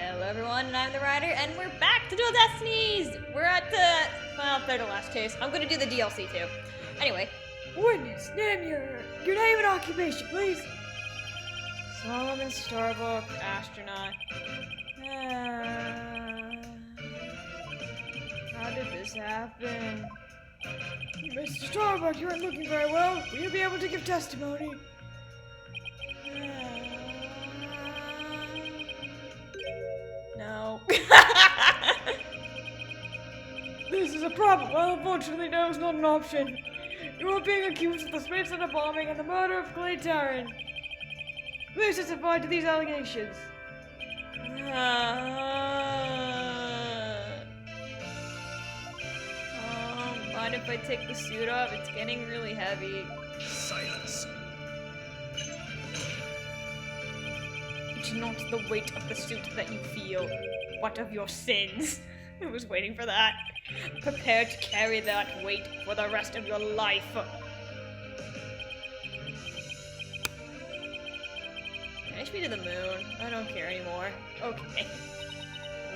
Hello everyone, and I'm the Rider, and we're back to do Destinies! We're at the, well, third to last case. I'm gonna do the DLC too. Anyway. Witness, name your name and occupation, please. Solomon Starbuck, astronaut. How did this happen? Mr. Starbuck, you aren't looking very well. Will you be able to give testimony? No. This is a problem. Well, unfortunately, no, it's not an option. You are being accused of the Space Center bombing and the murder of Clay Tarrant. Please testify to these allegations. Mind if I take the suit off? It's getting really heavy. Silence. It's not the weight of the suit that you feel, but of your sins. I was waiting for that. Prepare to carry that weight for the rest of your life. Finish me to the moon. I don't care anymore. Okay.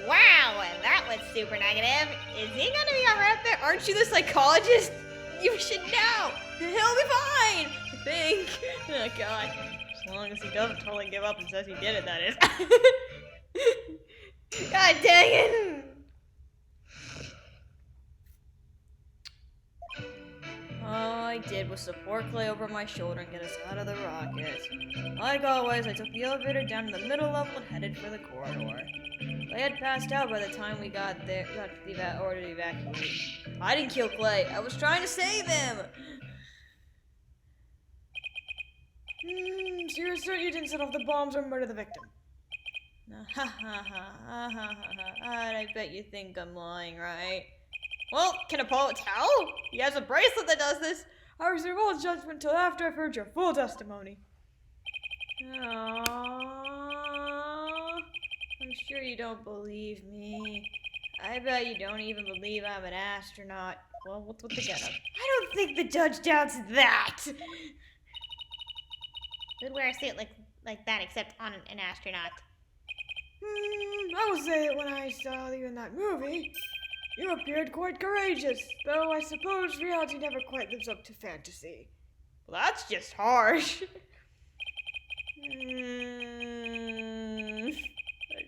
Wow, that was super negative. Is he gonna be alright up there? Aren't you the psychologist? You should know. He'll be fine. I think. Oh god. As long as he doesn't totally give up and says he did it, that is. God dang it! All I did was support Clay over my shoulder and get us out of the rocket. Like always, I took the elevator down to the middle level and headed for the corridor. Clay had passed out by the time we got there, got to the order to evacuate. I didn't kill Clay. I was trying to save him. So you assert you didn't set off the bombs or murder the victim? Ha ha ha ha ha ha. I bet you think I'm lying, right? Well, can Apollo tell? He has a bracelet that does this. I reserve all judgment till after I've heard your full testimony. Aww. I'm sure you don't believe me. I bet you don't even believe I'm an astronaut. Well, what's with the getup? I don't think the judge doubts that. Would wear a suit like that except on an astronaut. I will say that when I saw you in that movie, you appeared quite courageous, though I suppose reality never quite lives up to fantasy. Well, that's just harsh. I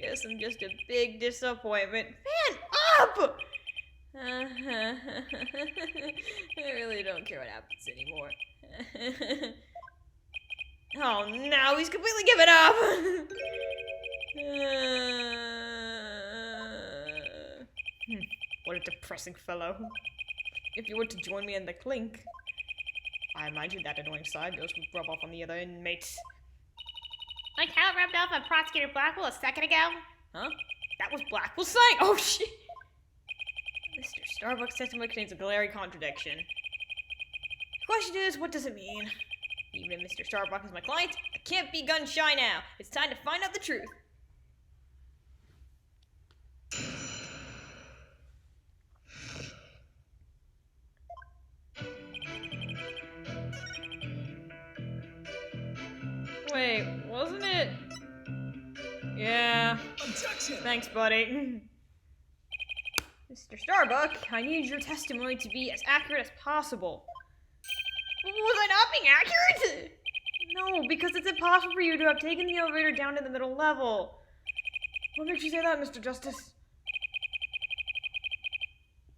guess I'm just a big disappointment. Man up! I really don't care what happens anymore. Oh no, he's completely given up! What a depressing fellow. If you were to join me in the clink, I imagine that annoying side ghost would rub off on the other inmates. Like how it rubbed off on Prosecutor Blackwell a second ago? Huh? That was Blackwell saying? Oh shit! Mr. Starbuck's testimony contains a glaring contradiction. The question is, what does it mean? Even if Mr. Starbuck is my client, I can't be gun shy now. It's time to find out the truth. Wait, wasn't it? Yeah. Objection. Thanks, buddy. Mr. Starbuck, I need your testimony to be as accurate as possible. Was I not being accurate? No, because it's impossible for you to have taken the elevator down to the middle level. What makes you say that, Mr. Justice?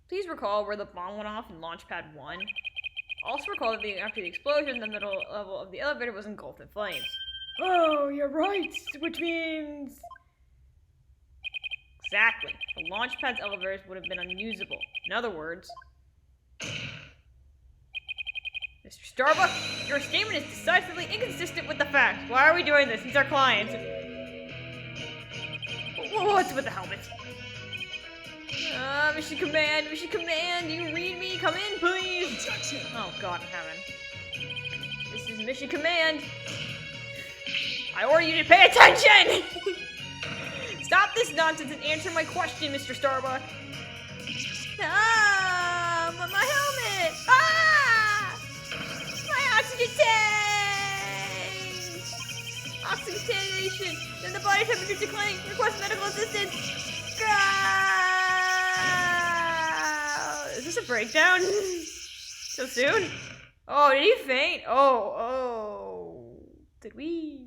Please recall where the bomb went off in Launchpad 1. Also recall that after the explosion, the middle level of the elevator was engulfed in flames. Oh, you're right, which means... Exactly. The Launchpad's elevators would have been unusable. In other words... Mr. Starbuck, your statement is decisively inconsistent with the facts. Why are we doing this? He's our client. What's with the helmet? Mission Command, Mission Command, do you read me? Come in, please! Objection. Oh, God in heaven. This is Mission Command. I order you to pay attention! Stop this nonsense and answer my question, Mr. Starbuck. Ah! My helmet! Ah! My oxygen tank! oxygenation. Then the body temperature declining. Request medical assistance. Is this a breakdown? So soon? Oh, did he faint? Oh. Did we?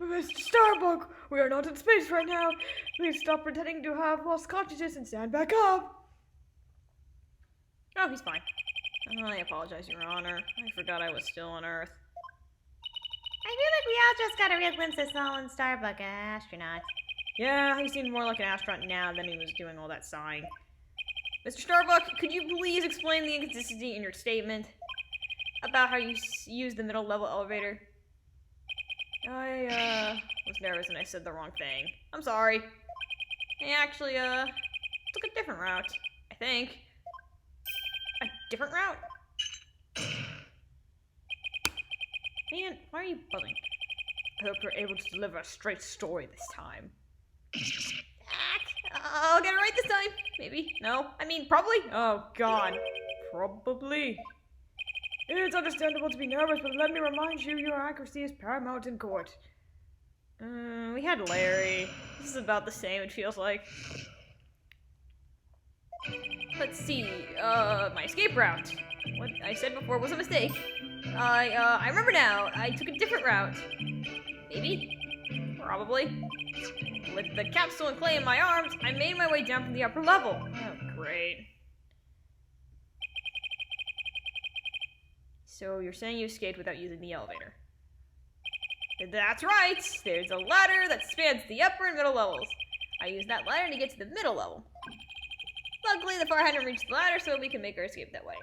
Mr. Starbuck, we are not in space right now. Please stop pretending to have lost consciousness and stand back up. Oh, he's fine. I apologize, Your Honor. I forgot I was still on Earth. I feel like we all just got a real glimpse of Solomon Starbuck, an astronaut. Yeah, he seemed more like an astronaut now than he was doing all that sighing. Mr. Starbuck, could you please explain the inconsistency in your statement about how you used the middle level elevator? I was nervous and I said the wrong thing. I'm sorry. I actually took a different route, I think. A different route? Man, why are you buzzing? I hope you're able to deliver a straight story this time. I'll get it right this time. Maybe. No. I mean, probably. Oh, God. Probably. It's understandable to be nervous, but let me remind you, your accuracy is paramount in court. We had Larry. This is about the same, it feels like. Let's see. My escape route. What I said before was a mistake. I remember now. I took a different route. Maybe? Probably. With the capsule and clay in my arms, I made my way down from the upper level. Oh, great. So you're saying you escaped without using the elevator? That's right! There's a ladder that spans the upper and middle levels. I used that ladder to get to the middle level. Luckily, the fire hadn't reached the ladder, so we can make our escape that way.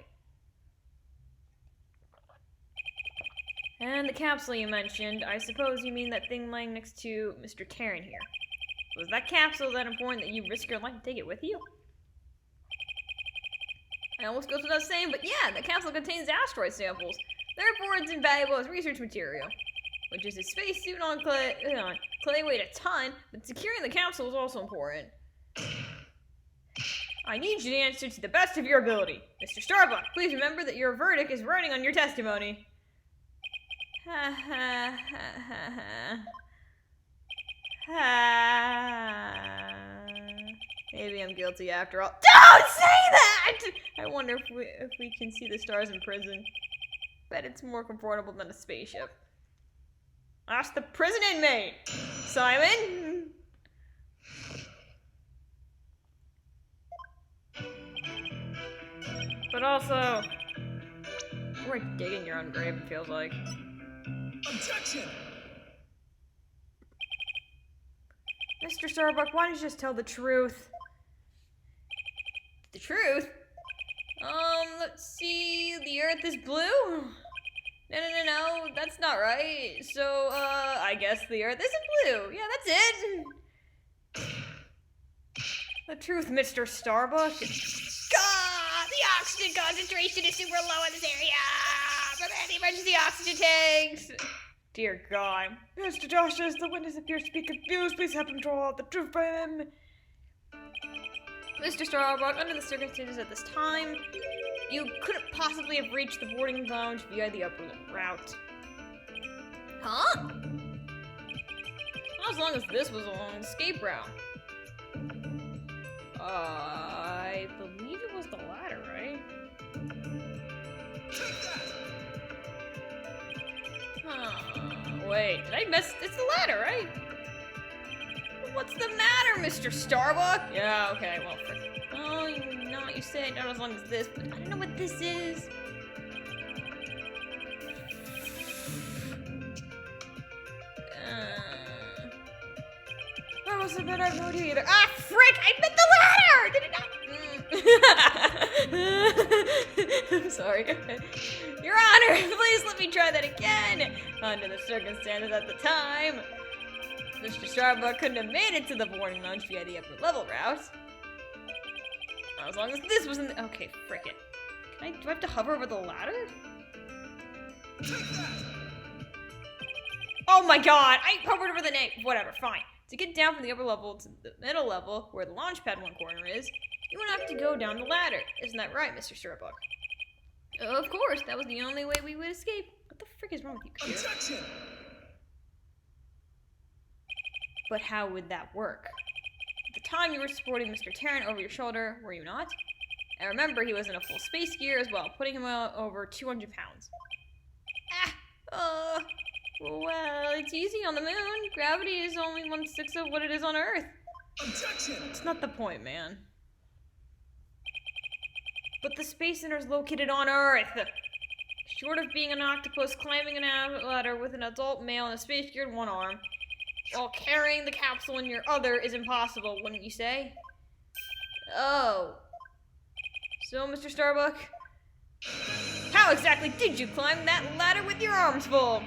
And the capsule you mentioned, I suppose you mean that thing lying next to Mr. Taryn here. Was that capsule that important that you risk your life to take it with you? I almost goes without saying, but yeah, the capsule contains asteroid samples. Therefore, it's invaluable as research material. Which is a spacesuit on clay, clay weighed a ton, but securing the capsule is also important. I need you to answer to the best of your ability. Mr. Starbuck, please remember that your verdict is writing on your testimony. Ha ha ha ha ha. Maybe I'm guilty after all. Don't say that! I wonder if we can see the stars in prison. Bet it's more comfortable than a spaceship. Ask the prison inmate! Simon? But also, we're digging your own grave, it feels like. Objection! Mr. Starbuck, why don't you just tell the truth? The truth? Let's see, the Earth is blue? No, that's not right. So, I guess the Earth isn't blue. Yeah, that's it. The truth, Mr. Starbuck. God, the oxygen concentration is super low in this area. Prepare the emergency oxygen tanks. Dear God. Mr. Josh, as the witness appears to be confused, please help him draw out the truth from him. Mr. Starbuck, under the circumstances at this time, you couldn't possibly have reached the boarding lounge via the upper route. Huh? Not as long as this was along the escape route. I believe it was the ladder, right? Wait, did I miss? It's the ladder, right? What's the matter, Mr. Starbuck? Yeah, okay, well, oh, you say not as long as this, but I don't know what this is. I must admit I have no idea either. Ah, frick! I meant the ladder! Did it not? I'm sorry. Your Honor, please let me try that again. Under the circumstances at the time, Mr. Starbuck couldn't have made it to the boarding lounge via the upper level route. Not as long as this was in the... Okay, frick it. Do I have to hover over the ladder? Oh my god! I hovered over the name. Whatever, fine. To get down from the upper level to the middle level, where the launch pad one corner is, you would have to go down the ladder. Isn't that right, Mr. Starbuck? Of course, that was the only way we would escape. What the frick is wrong with you, computer? Objection! But how would that work? At the time, you were supporting Mr. Terran over your shoulder, were you not? And remember, he was in a full space gear as well, putting him over 200 pounds. Well, it's easy on the moon. Gravity is only 1/6 of what it is on Earth. Objection! That's not the point, man. But the Space Center is located on Earth. Short of being an octopus climbing an ladder with an adult male in a space gear in one arm, while carrying the capsule in your other is impossible, wouldn't you say? Oh. So, Mr. Starbuck, how exactly did you climb that ladder with your arms full?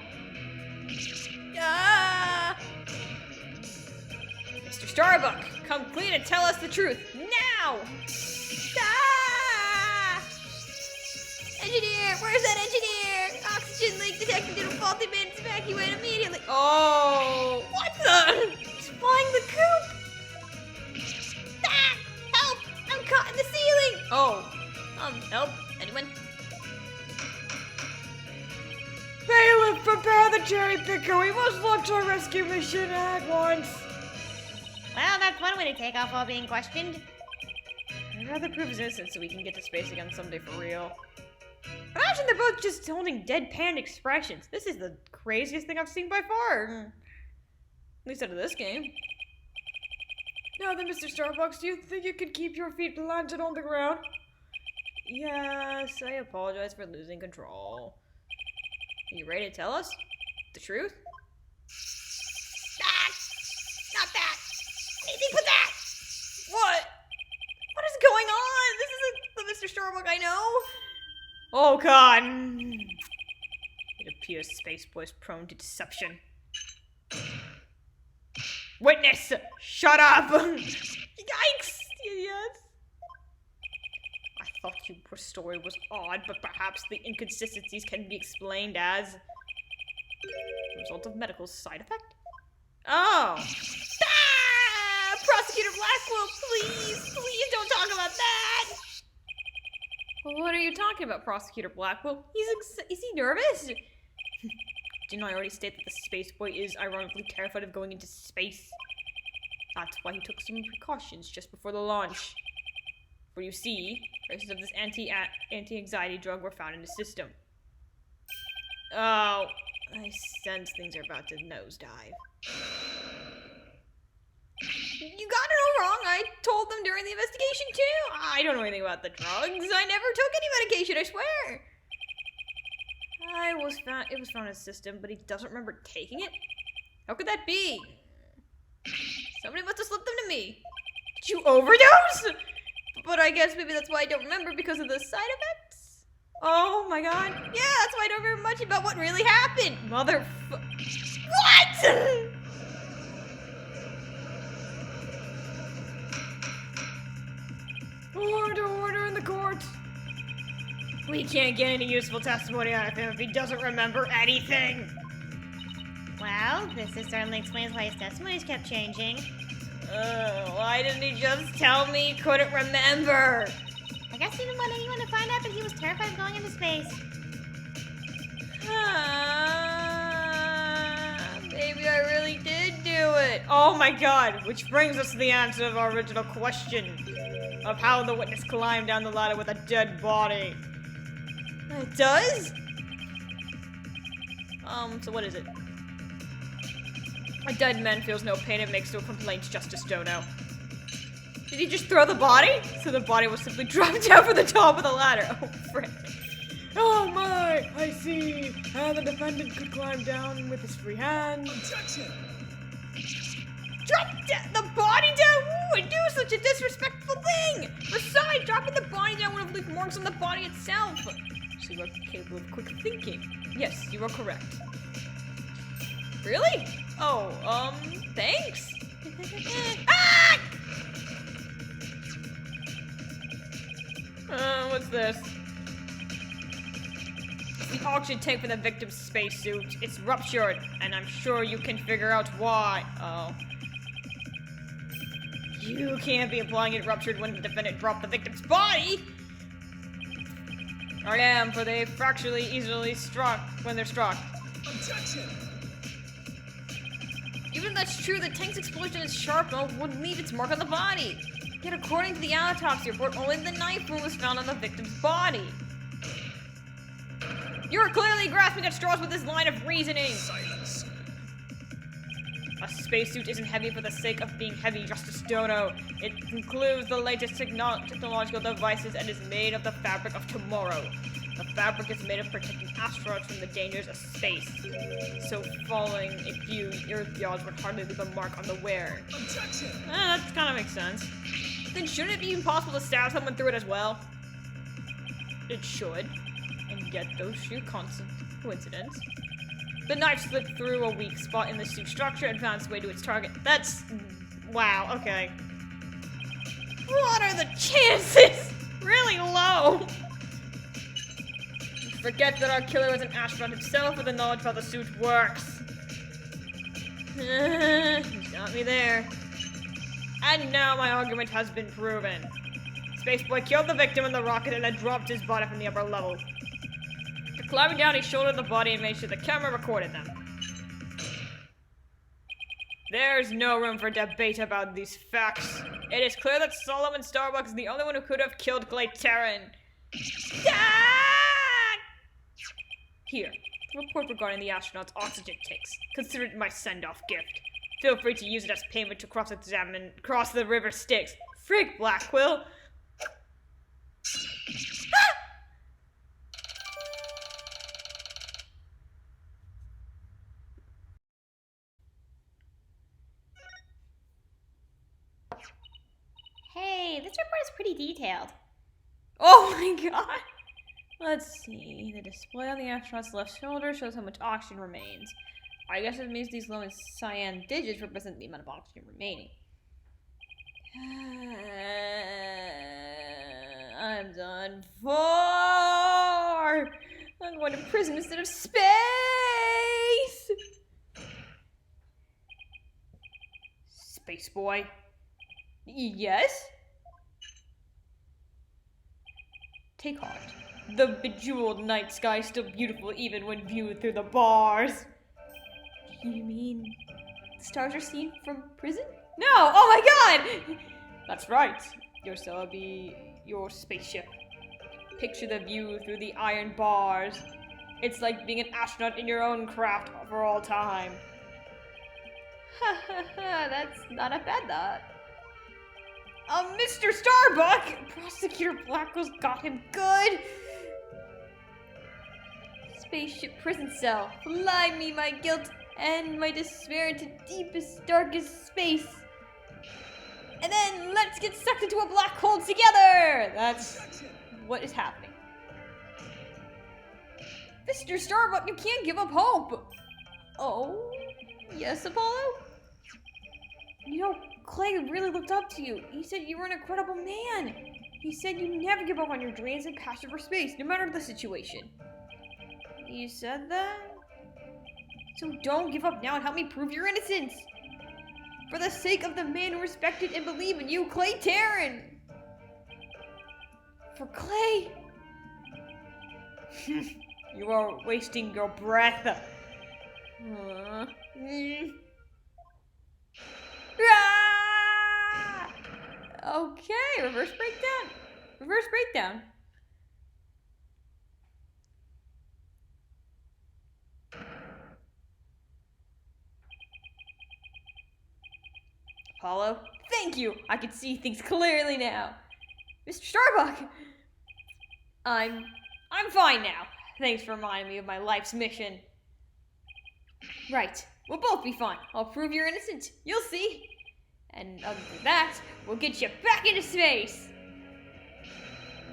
Ah! Mr. Starbuck, come clean and tell us the truth, now! Ah! Engineer, where's that engineer? Oxygen leak detected due to faulty bins. Evacuate immediately. Oh! What the? He's flying the coop! Ah! Help! I'm caught in the ceiling. Oh. Help? Anyone? Bailiff, prepare the cherry picker. We must launch our rescue mission at once. Well, that's one way to take off while being questioned. I'd rather prove his innocence so we can get to space again someday for real. Imagine they're both just holding deadpan expressions. This is the craziest thing I've seen by far. At least out of this game. Now then, Mr. Starbucks, do you think you could keep your feet planted on the ground? Yes, I apologize for losing control. Are you ready to tell us the truth? Ah! Not that. Anything but that. What? What is going on? This isn't the Mr. Starbuck I know. Oh god. It appears Spaceboy is prone to deception. Witness! Shut up! Yikes! Yes. I thought your story was odd, but perhaps the inconsistencies can be explained as the result of medical side effect? Oh! Ah! Prosecutor Blackwell, please don't talk about that. Well, what are you talking about, Prosecutor Blackwell? Is he nervous? Didn't I already state that the space boy is ironically terrified of going into space? That's why he took some precautions just before the launch. For you see, traces of this anti-anxiety drug were found in his system. Oh, I sense things are about to nosedive. You got it all wrong. I told them during the investigation too. I don't know anything about the drugs. I never took any medication, I swear. It was found in his system, but he doesn't remember taking it? How could that be? Somebody must have slipped them to me. Did you overdose? But I guess maybe that's why I don't remember, because of the side effects? Oh my god. Yeah, that's why I don't remember much about what really happened. What? Order in the court. We can't get any useful testimony out of him if he doesn't remember anything. Well, this certainly explains why his testimonies kept changing. Why didn't he just tell me he couldn't remember? I guess he didn't want anyone to find out that he was terrified of going into space. Maybe I really did do it. Oh my god, which brings us to the answer of our original question of how the witness climbed down the ladder with a dead body. It does? So what is it? A dead man feels no pain and makes no complaints, Justice Dono. Did he just throw the body? So the body was simply dropped down from the top of the ladder. Oh, frick. Oh my, I see. How the defendant could climb down with his free hand. Objection! Drop the body down? Who would do such a disrespectful thing? Besides, dropping the body down would have left marks on the body itself. So you are capable of quick thinking. Yes, you are correct. Really? Oh, thanks. Ah! What's this? It's the oxygen tank for the victim's spacesuit. It's ruptured, and I'm sure you can figure out why. Oh. You can't be implying it ruptured when the defendant dropped the victim's body! I am, for they fracturally easily struck when they're struck. Objection! Even if that's true, the tank's explosion is sharp and would leave its mark on the body. Yet according to the autopsy report, only the knife wound was found on the victim's body. You're clearly grasping at straws with this line of reasoning. Silence! A spacesuit isn't heavy for the sake of being heavy, Justice Dono. It includes the latest technological devices and is made of the fabric of tomorrow. The fabric is made of protecting astronauts from the dangers of space. So following a few Earth yards would hardly leave a mark on the wearer. Objection! That kind of makes sense. Then shouldn't it be impossible to stab someone through it as well? It should. And yet those sheer coincidence. The knife slipped through a weak spot in the suit structure and found its way to its target. That's... wow, okay. What are the chances? Really low. Forget that our killer was an astronaut himself with the knowledge of how the suit works. He's got me there. And now my argument has been proven. Spaceboy killed the victim in the rocket and then dropped his body from the upper level. Climbing down, he shouldered the body and made sure the camera recorded them. There's no room for debate about these facts. It is clear that Solomon Starbuck is the only one who could have killed Clay Terran. Here, the report regarding the astronaut's oxygen tanks. Consider it my send-off gift. Feel free to use it as payment to cross the river Styx. Frig, Black Quill! Hey, this report is pretty detailed. Oh my god! Let's see. The display on the astronaut's left shoulder shows how much oxygen remains. I guess it means these glowing cyan digits represent the amount of oxygen remaining. I'm done for! I'm going to prison instead of space! Space boy. Yes? Take heart. The bejeweled night sky is still beautiful even when viewed through the bars. You mean the stars are seen from prison? No! Oh my god! That's right. Your cell will be your spaceship. Picture the view through the iron bars. It's like being an astronaut in your own craft for all time. Ha ha ha, that's not a bad thought. Mr. Starbuck! Prosecutor Blackwell's got him good! Spaceship prison cell. Fly me my guilt and my despair into deepest, darkest space. And then let's get sucked into a black hole together! That's what is happening. Mr. Starbuck, you can't give up hope! Oh, yes, Apollo? You know, Clay really looked up to you. He said you were an incredible man. He said you never give up on your dreams and passion for space, no matter the situation. You said that? So don't give up now and help me prove your innocence. For the sake of the man who respected and believed in you, Clay Terran. For Clay. You are wasting your breath. Ah! Okay, reverse breakdown. Reverse breakdown. Apollo, thank you. I can see things clearly now. Mr. Starbuck, I'm fine now. Thanks for reminding me of my life's mission. Right, we'll both be fine. I'll prove you're innocent. You'll see. And other than that, we'll get you back into space.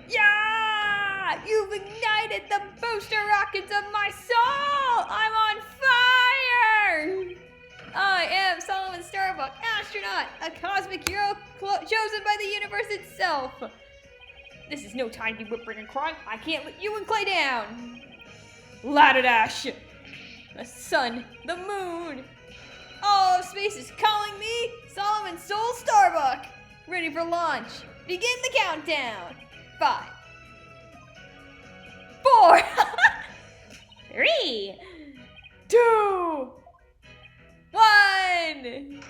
Yeah! You've ignited the booster rockets of my soul! I'm on fire! I am Solomon Starbuck, astronaut, a cosmic hero chosen by the universe itself. This is no time to be whimpering and crying. I can't let you and Clay down. Ladadash! The sun, the moon, all of space is calling me, Solomon Soul Starbuck. Ready for launch. Begin the countdown. 5, 4, 3, 2, 1.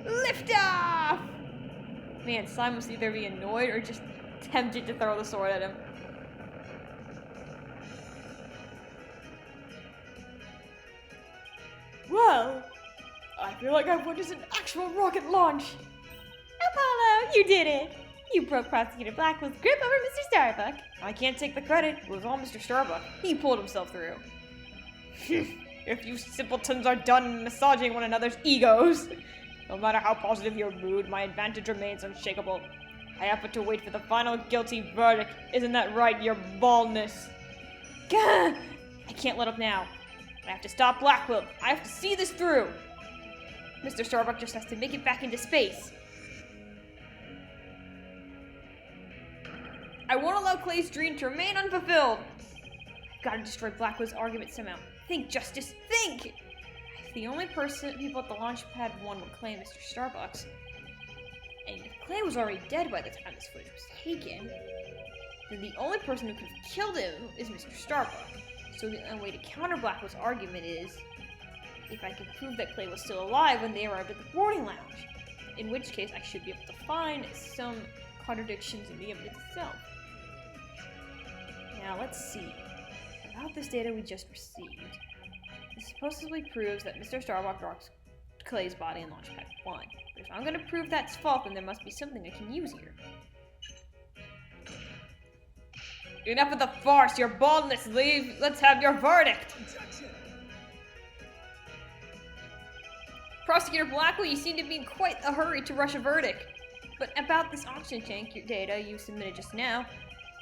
Lift off! Man, Slime must either be annoyed or just tempted to throw the sword at him. Well, I feel like I've witnessed an actual rocket launch. Apollo, you did it! You broke Prosecutor Blackwell's grip over Mr. Starbuck. I can't take the credit. It was all Mr. Starbuck. He pulled himself through. If you simpletons are done massaging one another's egos, no matter how positive your mood, my advantage remains unshakable. I have but to wait for the final guilty verdict. Isn't that right, your baldness? Gah! I can't let up now. I have to stop Blackwell. I have to see this through. Mr. Starbuck just has to make it back into space. I won't allow Clay's dream to remain unfulfilled. I've got to destroy Blackwell's argument somehow. Think, Justice, think! If the only people at the launch pad 1 would claim Mr. Starbucks, and if Clay was already dead by the time this footage was taken, then the only person who could have killed him is Mr. Starbuck. So the only way to counter Blackwell's argument is if I can prove that Clay was still alive when they arrived at the boarding lounge, in which case I should be able to find some contradictions in the evidence itself. Now let's see. About this data we just received, this supposedly proves that Mr. Starbuck dropped Clay's body in Launchpad 1. But if I'm going to prove that's false, then there must be something I can use here. Enough of the farce, your baldness, leave. Let's have your verdict. Objection! Prosecutor Blackwell, you seem to be in quite a hurry to rush a verdict. But about this oxygen tank your data you submitted just now,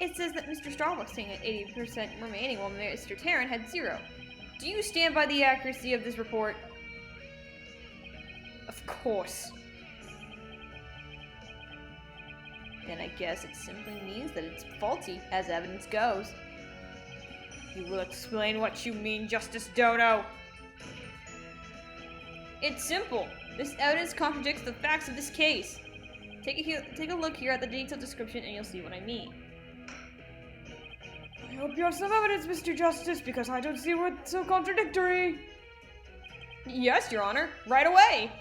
it says that Mr. Starbuck's tank had 80% remaining while Mr. Tarrant had 0. Do you stand by the accuracy of this report? Of course. Then I guess it simply means that it's faulty, as evidence goes. You will explain what you mean, Justice Dono. It's simple. This evidence contradicts the facts of this case. Take a look here at the detailed description and you'll see what I mean. I hope you have some evidence, Mr. Justice, because I don't see what's so contradictory. Yes, Your Honor. Right away.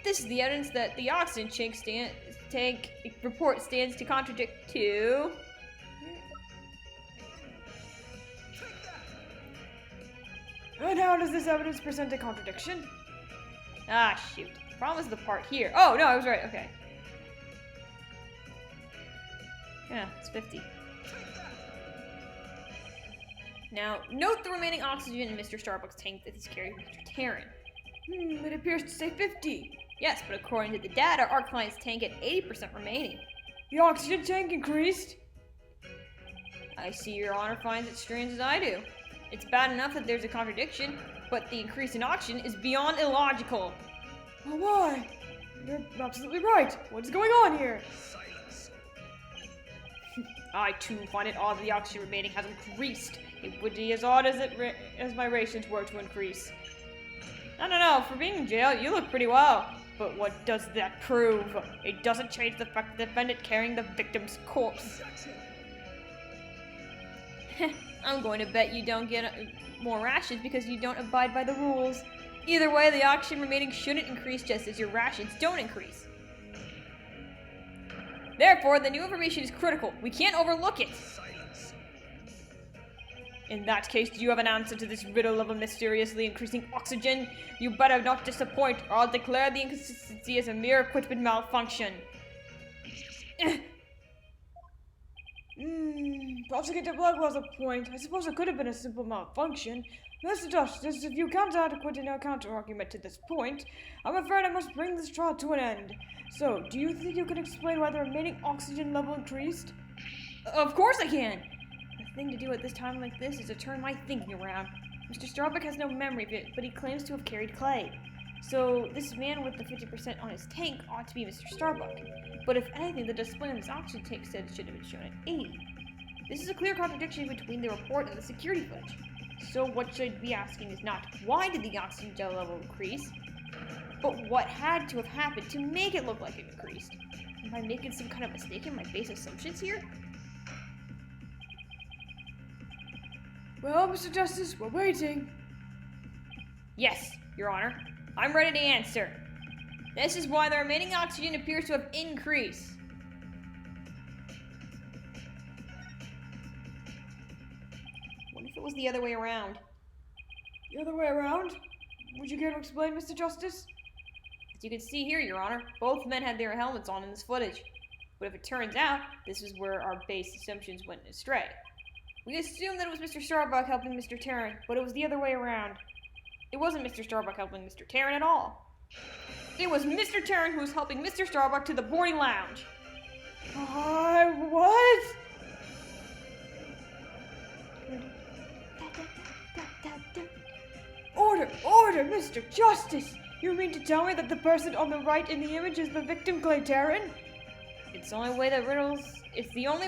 This is the evidence that the oxygen tank report stands to contradict to... And how does this evidence present a contradiction? Ah, shoot. The problem is the part here. Oh, no, I was right. Okay. Yeah, it's 50. Now, note the remaining oxygen in Mr. Starbuck's tank that he's carrying Mr. Tarrant. It appears to say 50. Yes, but according to the data, our client's tank had 80% remaining. The oxygen tank increased? I see Your Honor finds it strange as I do. It's bad enough that there's a contradiction, but the increase in oxygen is beyond illogical. Oh, why? You're absolutely right. What's going on here? Silence. I too find it odd that the oxygen remaining has increased. It would be as odd as my rations were to increase. I don't know, for being in jail, you look pretty well. But what does that prove? It doesn't change the fact that the defendant carrying the victim's corpse. Objection! I'm going to bet you don't get more rations because you don't abide by the rules. Either way, the oxygen remaining shouldn't increase just as your rations don't increase. Therefore, the new information is critical. We can't overlook it. Silence. In that case, do you have an answer to this riddle of a mysteriously increasing oxygen? You better not disappoint, or I'll declare the inconsistency as a mere equipment malfunction. Prosecutor Blackwell has a point. I suppose it could have been a simple malfunction. Mr. Justice, if you can't adequate in a counter-argument to this point, I'm afraid I must bring this trial to an end. So, do you think you can explain why the remaining oxygen level increased? Of course I can! The thing to do at this time like this is to turn my thinking around. Mr. Starbuck has no memory of it, but he claims to have carried Clay. So, this man with the 50% on his tank ought to be Mr. Starbuck. But if anything, the display on this oxygen tank said it should have been shown at 80. This is a clear contradiction between the report and the security footage. So what should be asking is not, why did the oxygen level increase? But what had to have happened to make it look like it increased? Am I making some kind of mistake in my base assumptions here? Well, Mr. Justice, we're waiting. Yes, Your Honor. I'm ready to answer. This is why the remaining oxygen appears to have increased. What if it was the other way around? The other way around? Would you care to explain, Mr. Justice? As you can see here, Your Honor, both men had their helmets on in this footage. But if it turns out, this is where our base assumptions went astray. We assumed that it was Mr. Starbuck helping Mr. Tarrant, but it was the other way around. It wasn't Mr. Starbuck helping Mr. Tarrant at all. It was Mr. Tarrant who was helping Mr. Starbuck to the boarding lounge. What? Order, Mr. Justice! You mean to tell me that the person on the right in the image is the victim, Clay Tarrant? It's the only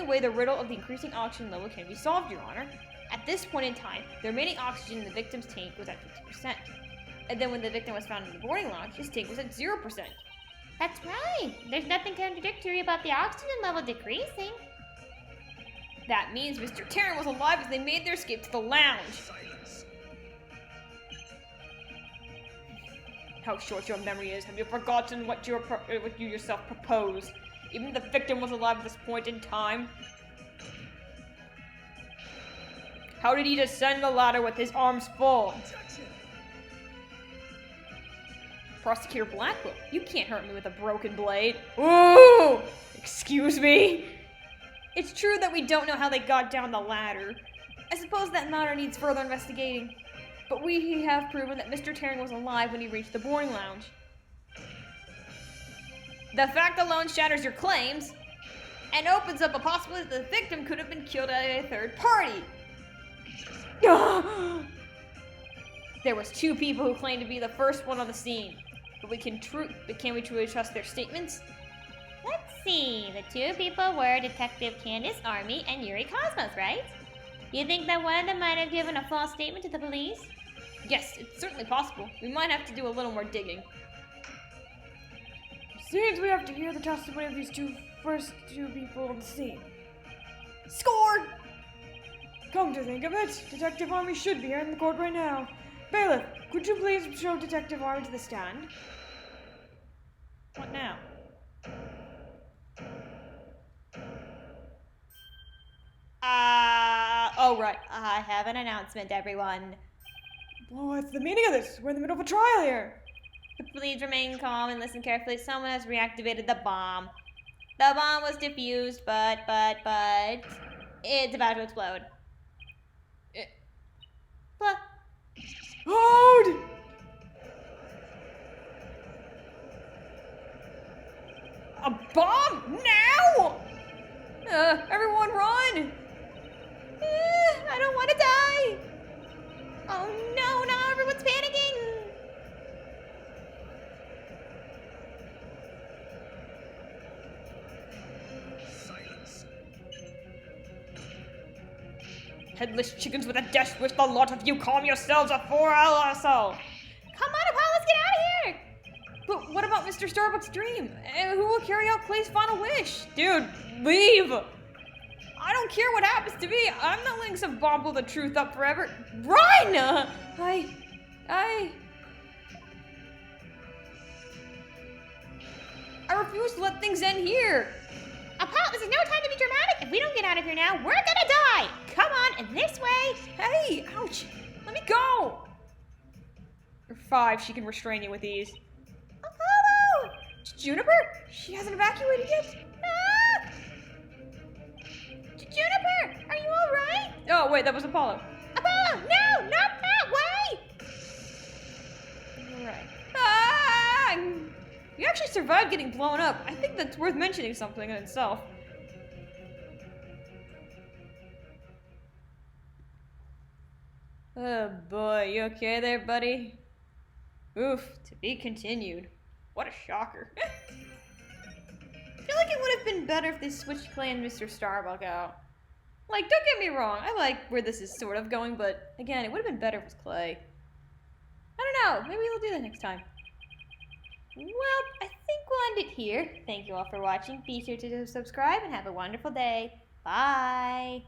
way the riddle of the increasing oxygen level can be solved, Your Honor. At this point in time, the remaining oxygen in the victim's tank was at 50%. And then when the victim was found in the boarding lounge, his tank was at 0%. That's right. There's nothing contradictory about the oxygen level decreasing. That means Mr. Tarrant was alive as they made their escape to the lounge. Silence. How short your memory is. Have you forgotten what you yourself proposed? Even the victim was alive at this point in time. How did he descend the ladder with his arms full? Objection. Prosecutor Blackwell, you can't hurt me with a broken blade. Ooh! Excuse me? It's true that we don't know how they got down the ladder. I suppose that matter needs further investigating. But we have proven that Mr. Tarrant was alive when he reached the boarding lounge. The fact alone shatters your claims and opens up a possibility that the victim could have been killed by a third party. There was two people who claimed to be the first one on the scene. But can we truly trust their statements? Let's see. The two people were Detective Candace Army and Yuri Cosmos, right? You think that one of them might have given a false statement to the police? Yes, it's certainly possible. We might have to do a little more digging. Seems we have to hear the testimony of these first two people on the scene. Score! Come to think of it, Detective Army should be here in the court right now. Bailiff, could you please show Detective Army to the stand? What now? Oh right. I have an announcement, everyone. What's the meaning of this? We're in the middle of a trial here. Please remain calm and listen carefully. Someone has reactivated the bomb. The bomb was defused, but it's about to explode. Blah. Hold! A bomb? Now? Everyone run! I don't want to die. Oh no, now everyone's panicking. Silence. Headless chickens with a death wish, the lot of you calm yourselves before I'll assault. Come on, Apollo, let's get out of here. But what about Mr. Starbuck's dream? And who will carry out Clay's final wish? Dude, leave! I don't care what happens to me. I'm not letting some bomb blow the truth up forever. Run! I refuse to let things end here. Apollo, this is no time to be dramatic. If we don't get out of here now, we're gonna die. Come on, and this way. Hey, ouch. Let me go. You're 5, she can restrain you with ease. Apollo! Juniper? She hasn't evacuated yet? Ah! Juniper, are you all right? Oh, wait, that was Apollo. Apollo, no, not that way. Alright. Ah! You actually survived getting blown up. I think that's worth mentioning something in itself. Oh boy, you okay there, buddy? Oof, to be continued. What a shocker. I feel like it would have been better if they switched Clay and Mr. Starbuck out. Like, don't get me wrong, I like where this is sort of going, but again, it would have been better if it was Clay. I don't know, maybe we'll do that next time. Well, I think we'll end it here. Thank you all for watching. Be sure to subscribe and have a wonderful day. Bye.